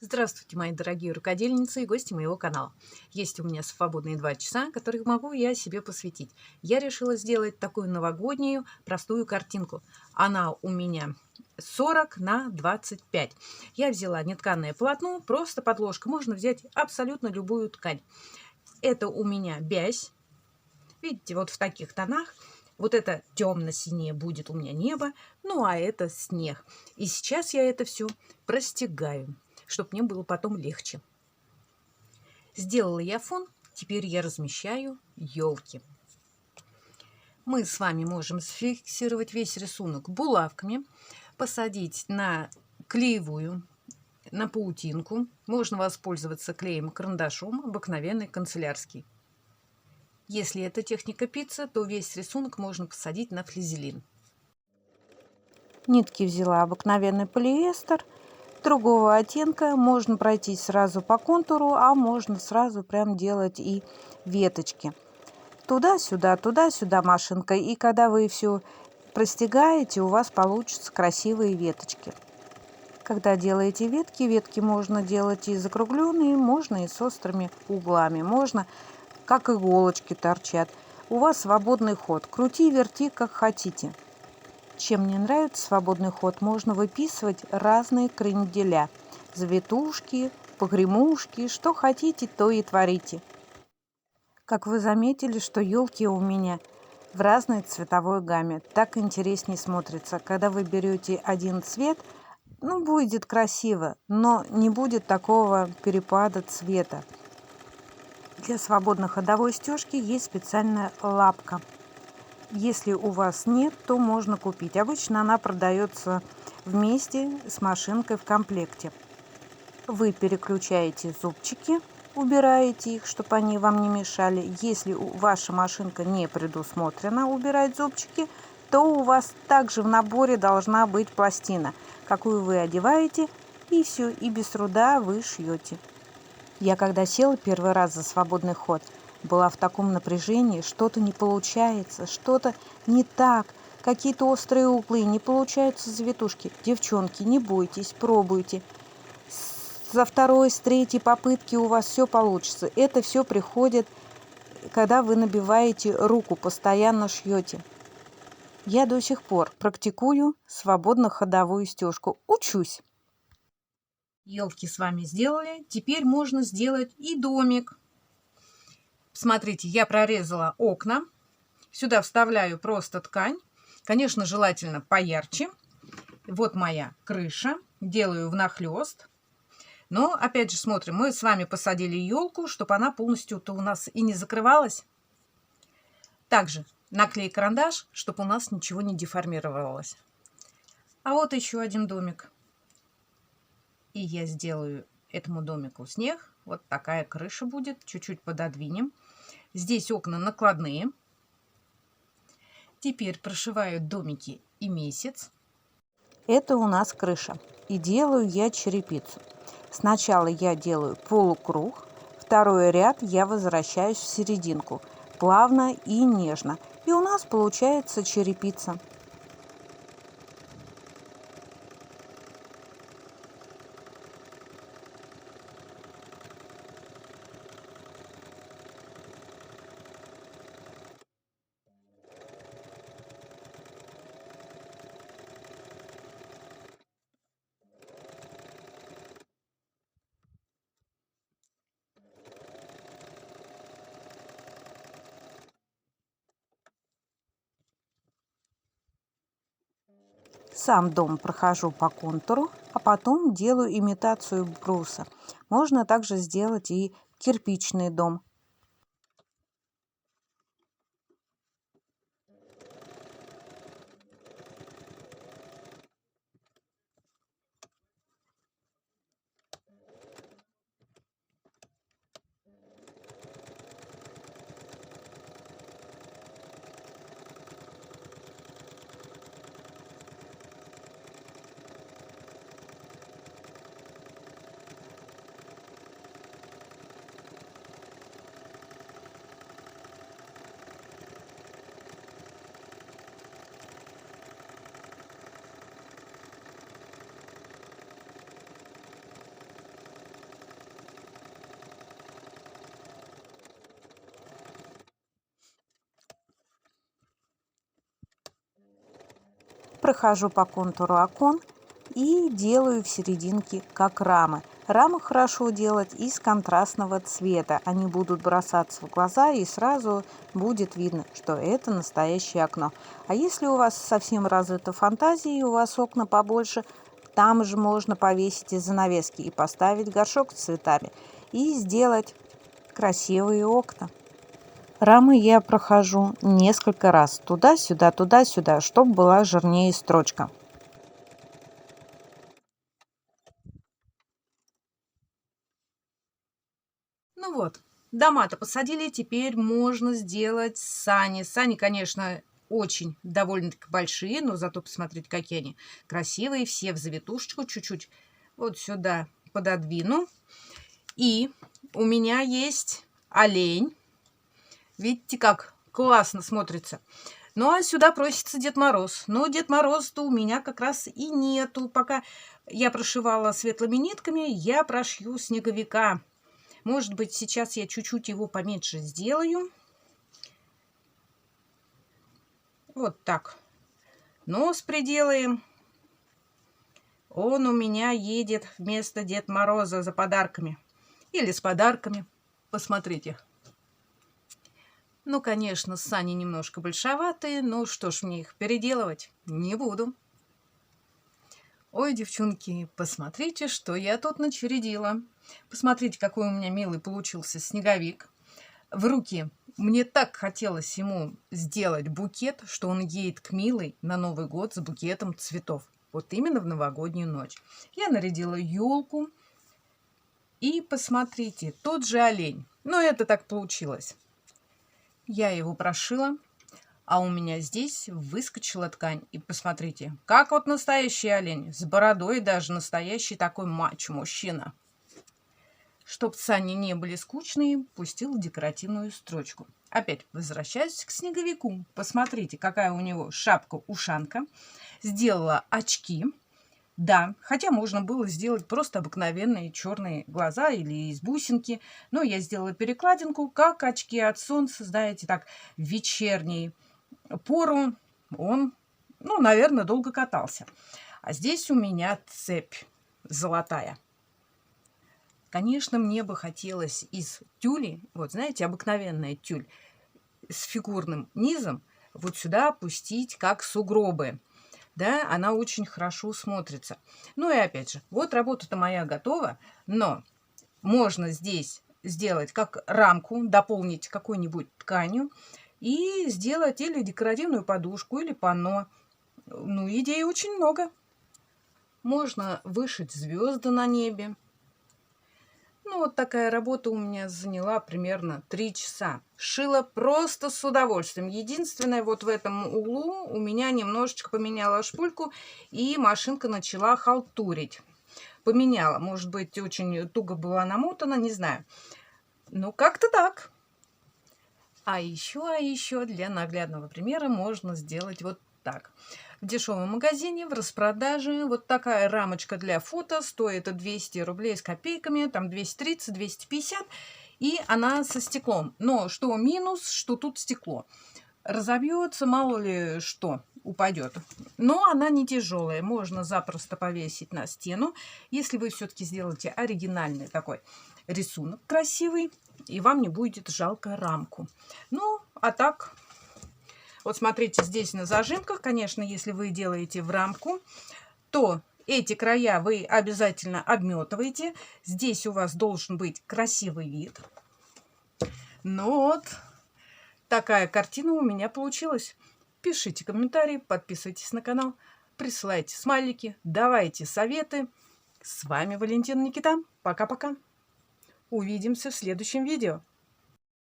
Здравствуйте, мои дорогие рукодельницы и гости моего канала. Есть у меня свободные 2 часа, которых могу я себе посвятить. Я решила сделать такую новогоднюю простую картинку. Она у меня 40 на 25. Я взяла нетканое полотно, просто подложка. Можно взять абсолютно любую ткань. Это у меня бязь. Видите, вот в таких тонах. Вот это темно-синее будет у меня небо, ну а это снег. И сейчас я это все простегаю, чтобы мне было потом легче. Сделала я фон, теперь я размещаю елки. Мы с вами можем зафиксировать весь рисунок булавками, посадить на клеевую, на паутинку. Можно воспользоваться клеем-карандашом, обыкновенный канцелярский. Если это техника пицца, то весь рисунок можно посадить на флизелин. Нитки взяла обыкновенный полиэстер, другого оттенка. Можно пройтись сразу по контуру, а можно сразу прям делать и веточки. Туда-сюда машинкой. И когда вы все простегаете, у вас получатся красивые веточки. Когда делаете ветки, ветки можно делать и закругленные, можно и с острыми углами, можно как иголочки торчат. У вас свободный ход. Крути, верти, как хотите. Чем мне нравится свободный ход, можно выписывать разные кренделя. Завитушки, погремушки, что хотите, то и творите. Как вы заметили, что елки у меня в разной цветовой гамме. Так интереснее смотрится. Когда вы берете один цвет, будет красиво, но не будет такого перепада цвета. Для свободной ходовой стежки есть специальная лапка. Если у вас нет, то можно купить. Обычно она продается вместе с машинкой в комплекте. Вы переключаете зубчики, убираете их, чтобы они вам не мешали. Если ваша машинка не предусмотрена убирать зубчики, то у вас также в наборе должна быть пластина, какую вы одеваете, и все, и без труда вы шьете. Я когда села первый раз за свободный ход, была в таком напряжении, что-то не получается, что-то не так, какие-то острые углы, не получаются завитушки. Девчонки, не бойтесь, пробуйте. Со второй, с третьей попытки у вас все получится. Это все приходит, когда вы набиваете руку, постоянно шьете. Я до сих пор практикую свободно-ходовую стежку. Учусь. Елки с вами сделали. Теперь можно сделать и домик. Смотрите, я прорезала окна. Сюда вставляю просто ткань. Конечно, желательно поярче. Вот моя крыша. Делаю внахлёст. Но, опять же, смотрим. Мы с вами посадили елку, чтобы она полностью-то у нас и не закрывалась. Также наклей карандаш, чтобы у нас ничего не деформировалось. А вот еще один домик. И я сделаю этому домику снег. Вот такая крыша будет. Чуть-чуть пододвинем. Здесь окна накладные. Теперь прошиваю домики и месяц. Это у нас крыша. И делаю я черепицу. Сначала я делаю полукруг. Второй ряд я возвращаюсь в серединку. Плавно и нежно. И у нас получается черепица. Сам дом прохожу по контуру, а потом делаю имитацию бруса. Можно также сделать и кирпичный дом. прохожу по контуру окон и делаю в серединке как рамы. Рамы хорошо делать из контрастного цвета. Они будут бросаться в глаза, и сразу будет видно, что это настоящее окно. А если у вас совсем развита фантазия, и у вас окна побольше, там же можно повесить и занавески, и поставить горшок с цветами, и сделать красивые окна. Рамы я прохожу несколько раз. Туда-сюда, чтобы была жирнее строчка. Ну вот, дома-то посадили, теперь можно сделать сани. Сани, конечно, очень довольно-таки большие, но зато посмотрите, какие они красивые, все в завитушечку, чуть-чуть вот сюда пододвину. И у меня есть олень. Видите, как классно смотрится. Ну, а сюда просится Дед Мороз. Но Дед Мороз-то у меня как раз и нету. Пока я прошивала светлыми нитками, я прошью снеговика. Может быть, сейчас я чуть-чуть его поменьше сделаю. Вот так. Нос приделаем. Он у меня едет вместо Дед Мороза за подарками. Или с подарками. Посмотрите. Ну, конечно, сани немножко большоватые, но что ж мне их переделывать не буду. Ой, девчонки, посмотрите, что я тут начередила. Посмотрите, какой у меня милый получился снеговик. В руки мне так хотелось ему сделать букет, что он едет к милой на Новый год с букетом цветов. Вот именно в новогоднюю ночь. Я нарядила елку. И посмотрите, тот же олень. Но это так получилось. Я его прошила, а у меня здесь выскочила ткань. И посмотрите, как вот настоящий олень, с бородой даже, настоящий такой мачо-мужчина. Чтоб сани не были скучные, пустила декоративную строчку. Опять возвращаюсь к снеговику. Посмотрите, какая у него шапка-ушанка. Сделала очки. Да, хотя можно было сделать просто обыкновенные черные глаза или из бусинки. Но я сделала перекладинку, как очки от солнца, знаете, так, в вечерней пору он, ну, наверное, долго катался. А здесь у меня цепь золотая. Конечно, мне бы хотелось из тюли, вот знаете, обыкновенная тюль с фигурным низом, вот сюда опустить как сугробы. Да, она очень хорошо смотрится. Ну и опять же, вот работа-то моя готова, но можно здесь сделать как рамку, дополнить какой-нибудь тканью и сделать или декоративную подушку, или панно. Ну, идей очень много. Можно вышить звезды на небе. Ну, вот такая работа у меня заняла примерно 3 часа. Шила просто с удовольствием. Единственное, вот в этом углу у меня немножечко поменяла шпульку, и машинка начала халтурить. Поменяла. Может быть, очень туго была намотана, не знаю. Ну, как-то так. А еще для наглядного примера можно сделать вот так. В дешевом магазине в распродаже вот такая рамочка для фото стоит 200 рублей с копейками, там 230-250, и она со стеклом. Но что минус, что тут стекло. Разобьется, мало ли что упадет. Но она не тяжелая, можно запросто повесить на стену, если вы все-таки сделаете оригинальный такой рисунок красивый, и вам не будет жалко рамку. Ну, а так... Вот смотрите, здесь на зажимках, конечно, если вы делаете в рамку, то эти края вы обязательно обметываете. Здесь у вас должен быть красивый вид. Ну вот, такая картина у меня получилась. Пишите комментарии, подписывайтесь на канал, присылайте смайлики, давайте советы. С вами Валентина Никита. Пока-пока. Увидимся в следующем видео.